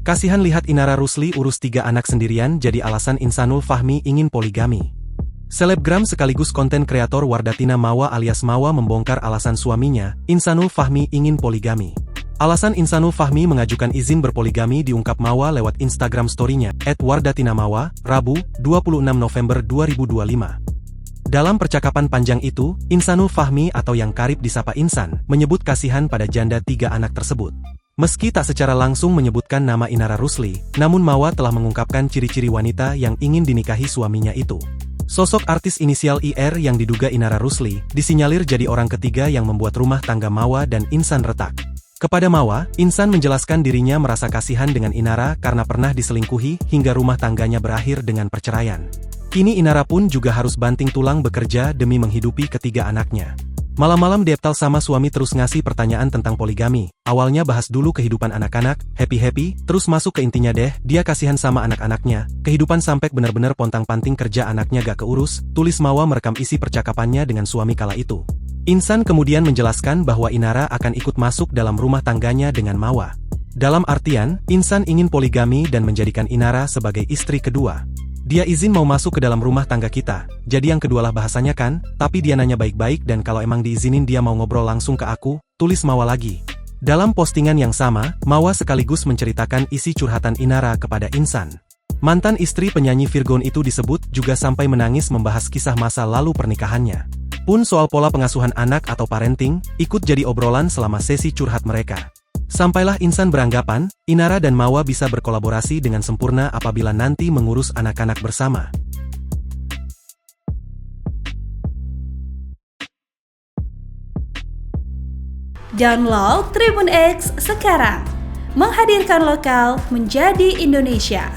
Kasihan lihat Inara Rusli urus 3 anak sendirian jadi alasan Insanul Fahmi ingin poligami. Selebgram sekaligus konten kreator Wardatina Mawa alias Mawa membongkar alasan suaminya, Insanul Fahmi ingin poligami. Alasan Insanul Fahmi mengajukan izin berpoligami diungkap Mawa lewat Instagram story-nya, @wardatinamawa, Rabu, 26 November 2025. Dalam percakapan panjang itu, Insanul Fahmi atau yang karib disapa Insan, menyebut kasihan pada janda 3 anak tersebut. Meski tak secara langsung menyebutkan nama Inara Rusli, namun Mawa telah mengungkapkan ciri-ciri wanita yang ingin dinikahi suaminya itu. Sosok artis inisial IR yang diduga Inara Rusli, disinyalir jadi orang ketiga yang membuat rumah tangga Mawa dan Insan retak. Kepada Mawa, Insan menjelaskan dirinya merasa kasihan dengan Inara karena pernah diselingkuhi hingga rumah tangganya berakhir dengan perceraian. Kini Inara pun juga harus banting tulang bekerja demi menghidupi ketiga anaknya. Malam-malam Deptal sama suami terus ngasih pertanyaan tentang poligami. Awalnya bahas dulu kehidupan anak-anak, happy-happy, terus masuk ke intinya deh, dia kasihan sama anak-anaknya. Kehidupan sampai benar-benar pontang-panting kerja anaknya gak keurus, tulis Mawa merekam isi percakapannya dengan suami kala itu. Insan kemudian menjelaskan bahwa Inara akan ikut masuk dalam rumah tangganya dengan Mawa. Dalam artian, Insan ingin poligami dan menjadikan Inara sebagai istri kedua. Dia izin mau masuk ke dalam rumah tangga kita, jadi yang kedualah bahasanya kan, tapi dia nanya baik-baik dan kalau emang diizinin dia mau ngobrol langsung ke aku, tulis Mawa lagi. Dalam postingan yang sama, Mawa sekaligus menceritakan isi curhatan Inara kepada Insan. Mantan istri penyanyi Virgon itu disebut juga sampai menangis membahas kisah masa lalu pernikahannya. Pun soal pola pengasuhan anak atau parenting, ikut jadi obrolan selama sesi curhat mereka. Sampailah Insan beranggapan, Inara dan Mawa bisa berkolaborasi dengan sempurna apabila nanti mengurus anak-anak bersama. Download Tribun X sekarang, menghadirkan lokal menjadi Indonesia.